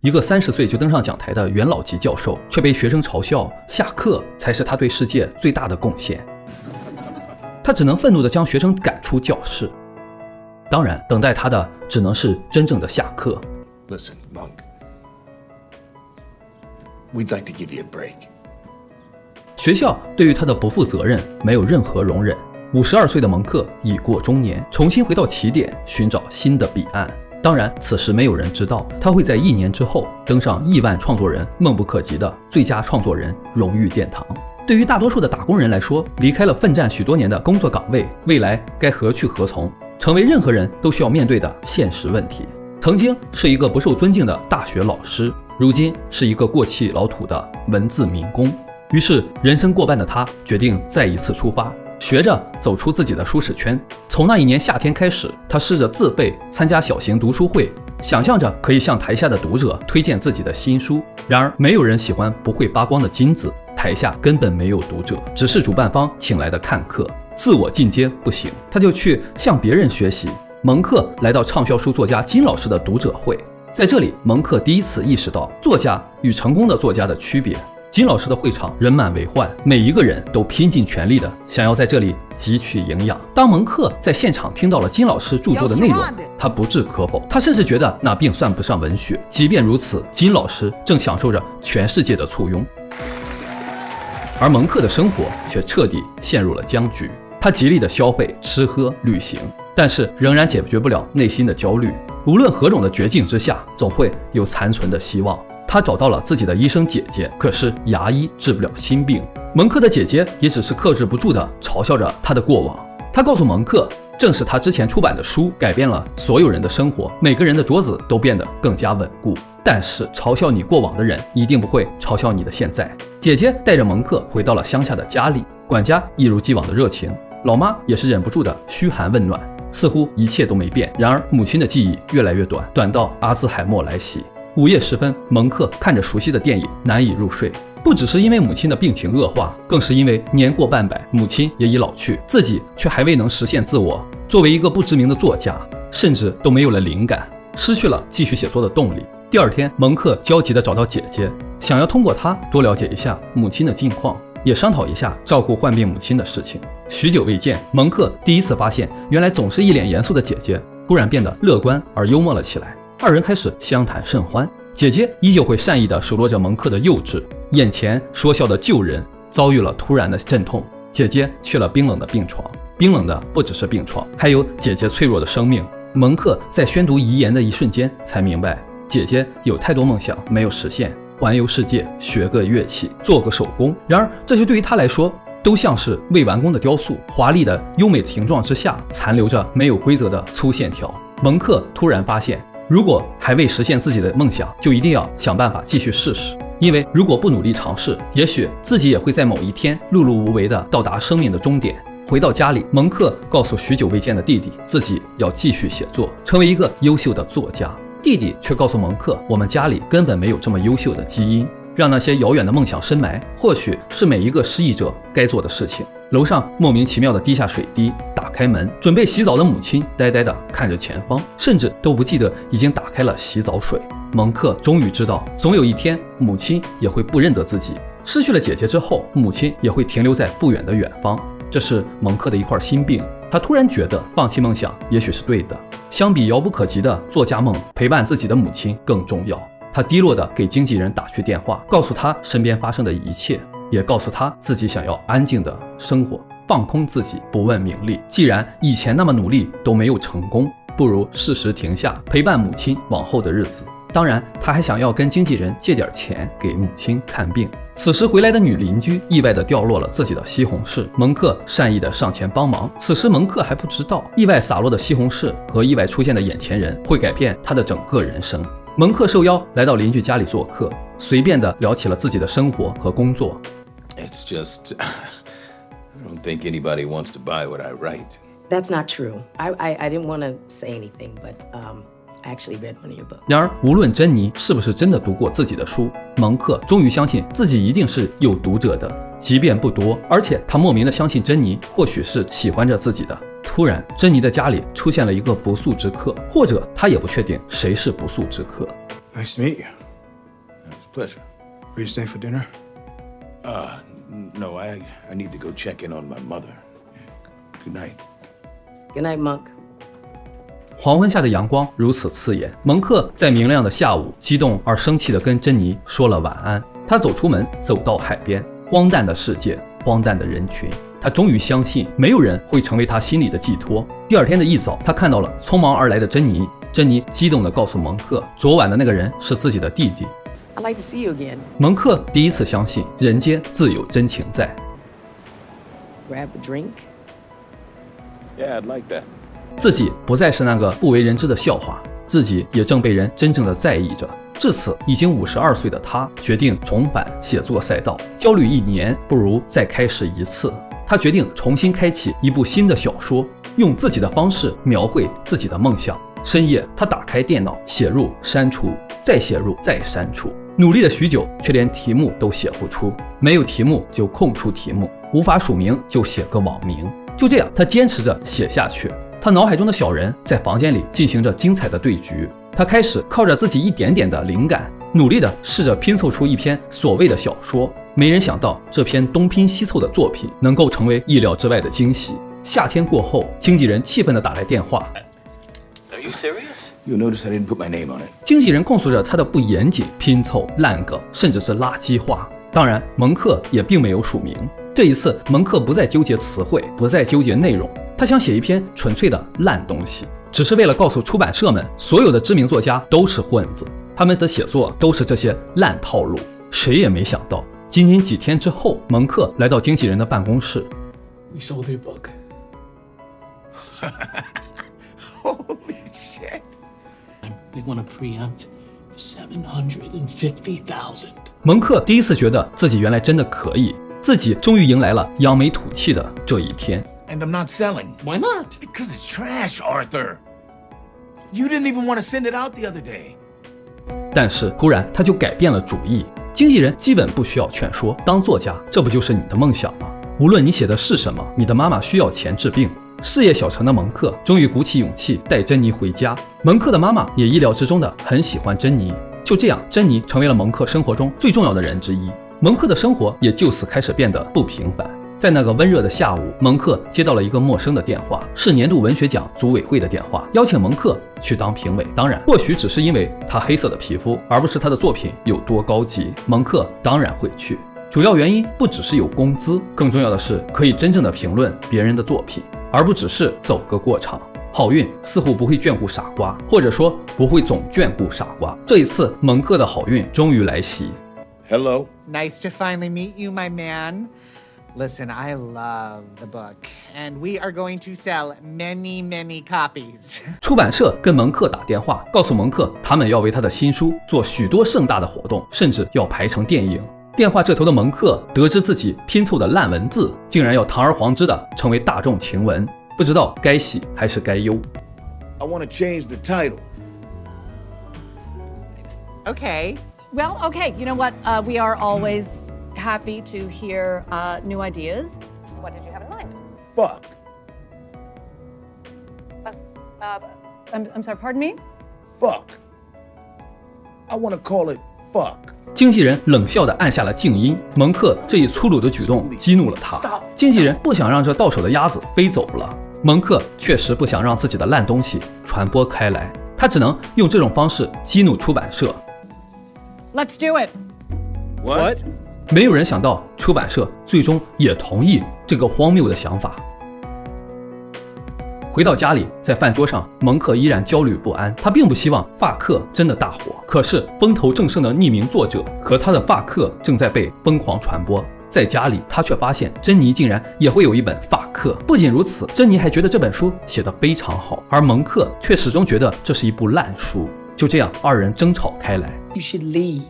一个30岁就登上讲台的元老级教授，却被学生嘲笑下课才是他对世界最大的贡献。他只能愤怒地将学生赶出教室。当然，等待他的只能是真正的下课。Listen, Monk. We'd like to give you a break. 学校对于他的不负责任没有任何容忍。52岁的蒙克已过中年，重新回到起点，寻找新的彼岸。当然，此时没有人知道他会在1年之后登上亿万创作人梦不可及的最佳创作人荣誉殿堂。对于大多数的打工人来说，离开了奋战许多年的工作岗位，未来该何去何从，成为任何人都需要面对的现实问题。曾经是一个不受尊敬的大学老师，如今是一个过气老土的文字民工。于是人生过半的他决定再一次出发，学着走出自己的舒适圈。从那一年夏天开始，他试着自费参加小型读书会，想象着可以向台下的读者推荐自己的新书。然而没有人喜欢不会发光的金子，台下根本没有读者，只是主办方请来的看客。自我进阶不行，他就去向别人学习。蒙克来到畅销书作家金老师的读者会，在这里蒙克第一次意识到作家与成功的作家的区别。金老师的会场人满为患，每一个人都拼尽全力的想要在这里汲取营养。当蒙克在现场听到了金老师著作的内容，他不置可否，他甚至觉得那并算不上文学。即便如此，金老师正享受着全世界的簇拥，而蒙克的生活却彻底陷入了僵局。他极力的消费、吃喝、旅行，但是仍然解决不了内心的焦虑。无论何种的绝境之下，总会有残存的希望。他找到了自己的医生姐姐，可是牙医治不了心病。蒙克的姐姐也只是克制不住地嘲笑着他的过往。他告诉蒙克，正是他之前出版的书改变了所有人的生活，每个人的桌子都变得更加稳固。但是嘲笑你过往的人一定不会嘲笑你的现在。姐姐带着蒙克回到了乡下的家里，管家一如既往的热情，老妈也是忍不住的嘘寒问暖，似乎一切都没变。然而母亲的记忆越来越短，短到阿兹海默来袭。午夜时分，蒙克看着熟悉的电影难以入睡，不只是因为母亲的病情恶化，更是因为年过半百，母亲也已老去，自己却还未能实现自我。作为一个不知名的作家，甚至都没有了灵感，失去了继续写作的动力。第二天，蒙克焦急地找到姐姐，想要通过她多了解一下母亲的近况，也商讨一下照顾患病母亲的事情。许久未见，蒙克第一次发现，原来总是一脸严肃的姐姐突然变得乐观而幽默了起来。二人开始相谈甚欢，姐姐依旧会善意地数落着蒙克的幼稚，眼前说笑的旧人遭遇了突然的阵痛，姐姐去了冰冷的病床，冰冷的不只是病床，还有姐姐脆弱的生命。蒙克在宣读遗言的一瞬间才明白，姐姐有太多梦想没有实现，环游世界，学个乐器，做个手工。然而这些对于他来说都像是未完工的雕塑，华丽的优美的形状之下残留着没有规则的粗线条。蒙克突然发现，如果还未实现自己的梦想，就一定要想办法继续试试，因为如果不努力尝试，也许自己也会在某一天碌碌无为地到达生命的终点。回到家里，蒙克告诉许久未见的弟弟，自己要继续写作，成为一个优秀的作家。弟弟却告诉蒙克，我们家里根本没有这么优秀的基因，让那些遥远的梦想深埋，或许是每一个失意者该做的事情。楼上莫名其妙的滴下水滴，打开门，准备洗澡的母亲呆呆地看着前方，甚至都不记得已经打开了洗澡水。蒙克终于知道，总有一天母亲也会不认得自己。失去了姐姐之后，母亲也会停留在不远的远方。这是蒙克的一块心病。他突然觉得放弃梦想也许是对的，相比遥不可及的作家梦，陪伴自己的母亲更重要。他低落地给经纪人打去电话，告诉他身边发生的一切，也告诉他自己想要安静的生活，放空自己，不问名利。既然以前那么努力都没有成功，不如适时停下，陪伴母亲往后的日子。当然，他还想要跟经纪人借点钱给母亲看病。此时回来的女邻居意外地掉落了自己的西红柿，蒙克善意地上前帮忙。此时蒙克还不知道，意外洒落的西红柿和意外出现的眼前人会改变他的整个人生。蒙克受邀来到邻居家里做客，随便地聊起了自己的生活和工作。It's just, I don't think anybody wants to buy what I write. That's not true. I didn't want to say anything, but I actually read one of your books. 然而，无论珍妮是不是真的读过自己的书，蒙克终于相信自己一定是有读者的，即便不多。而且他莫名的相信珍妮或许是喜欢着自己的。突然，珍妮的家里出现了一个不速之客，或者他也不确定谁是不速之客。Nice to meet you. Pleasure. Where you stay for dinner? No, I need to go check in on my mother. Good night. Good night, Monk. 黄昏下的阳光如此刺眼，蒙克在明亮的下午激动而生气地跟珍妮说了晚安。他走出门，走到海边，荒诞的世界，荒诞的人群。他终于相信没有人会成为他心里的寄托。第二天的一早，他看到了匆忙而来的珍妮。珍妮激动地告诉蒙克，昨晚的那个人是自己的弟弟。I'd like to see you again. 蒙克第一次相信人间自有真情在。Grab a drink. Yeah, I'd like that. 自己不再是那个不为人知的笑话，自己也正被人真正的在意着。至此，已经52岁的他决定重返写作赛道。焦虑1年，不如再开始一次。他决定重新开启一部新的小说，用自己的方式描绘自己的梦想。深夜，他打开电脑，写入、删除，再写入、再删除，努力了许久，却连题目都写不出。没有题目就空出题目，无法署名就写个网名。就这样，他坚持着写下去。他脑海中的小人在房间里进行着精彩的对局。他开始靠着自己一点点的灵感，努力地试着拼凑出一篇所谓的小说。没人想到这篇东拼西凑的作品能够成为意料之外的惊喜。夏天过后，经纪人气愤地打来电话。Are you serious? You notice I didn't put my name on it. 经纪人控诉着他的不严谨、拼凑、烂梗，甚至是垃圾话。当然，蒙克也并没有署名。这一次，蒙克不再纠结词汇，不再纠结内容，他想写一篇纯粹的烂东西，只是为了告诉出版社们，所有的知名作家都是混子，他们的写作都是这些烂套路。谁也没想到，仅仅几天之后，蒙克来到经纪人的办公室。We sold your book. Holy shit. They want to preempt for $750,000. 蒙克第一次觉得自己原来真的可以，自己终于迎来了扬眉吐气的这一天。And I'm not selling. Why not? Because it's trash, Arthur. You didn't even want to send it out the other day. 但是突然他就改变了主意。经纪人基本不需要劝说，当作家，这不就是你的梦想吗？无论你写的是什么，你的妈妈需要钱治病。事业小成的蒙克终于鼓起勇气带珍妮回家。蒙克的妈妈也意料之中的很喜欢珍妮。就这样，珍妮成为了蒙克生活中最重要的人之一。蒙克的生活也就此开始变得不平凡。在那个温热的下午，蒙克接到了一个陌生的电话，是年度文学奖组委会的电话，邀请蒙克去当评委。当然，或许只是因为他黑色的皮肤，而不是他的作品有多高级。蒙克当然会去，主要原因不只是有工资，更重要的是可以真正的评论别人的作品，而不只是走个过场。好运似乎不会眷顾傻瓜，或者说不会总眷顾傻瓜。这一次，蒙克的好运终于来袭。Hello. Nice to finally meet you, my man. Listen, I love the book, and we are going to sell many, many copies. 出版社跟蒙克打电话，告诉蒙克他们要为他的新书做许多盛大的活动，甚至要排成电影。电话这头的蒙克得知自己拼凑的烂文字竟然要堂而皇之的成为大众情闻，不知道该喜还是该忧。I want to change the title. Okay. Well, okay. You know what? We are always happy to hear new ideas. What did you have in mind? Fuck. I'm sorry. Pardon me. Fuck. I want to call it fuck. 经纪人冷笑地按下了静音。蒙克这一粗鲁的举动激怒了他。经纪人不想让这到手的鸭子飞走了。蒙克确实不想让自己的烂东西传播开来，他只能用这种方式激怒出版社。Let's do it. What? 没有人想到出版社最终也同意这个荒谬的想法。回到家里，在饭桌上，蒙克依然焦虑不安。他并不希望法克真的大火，可是风头正盛的匿名作者和他的法克正在被疯狂传播。在家里，他却发现珍妮竟然也会有一本法克。不仅如此，珍妮还觉得这本书写得非常好，而蒙克却始终觉得这是一部烂书。就这样，二人争吵开来。You should leave,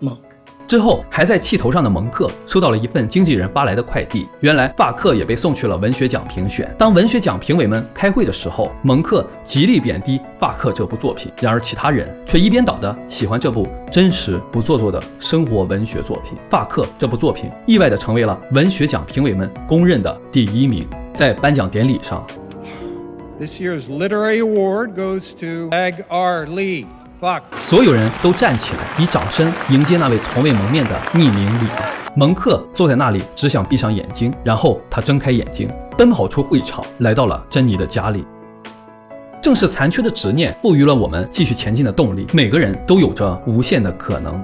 Monk. 之后，还在气头上的蒙克收到了一份经纪人发来的快递。原来，法克也被送去了文学奖评选。当文学奖评委们开会的时候，蒙克极力贬低法克这部作品，然而其他人却一边倒的喜欢这部真实不做作的生活文学作品。法克这部作品意外地成为了文学奖评委们公认的第一名。在颁奖典礼上， This year's literary award goes to Meg R. Lee. Fuck. 所有人都站起来，以掌声迎接那位从未蒙面的匿名李昂。蒙克坐在那里，只想闭上眼睛，然后他睁开眼睛，奔跑出会场，来到了珍妮的家里。正是残缺的执念赋予了我们继续前进的动力，每个人都有着无限的可能。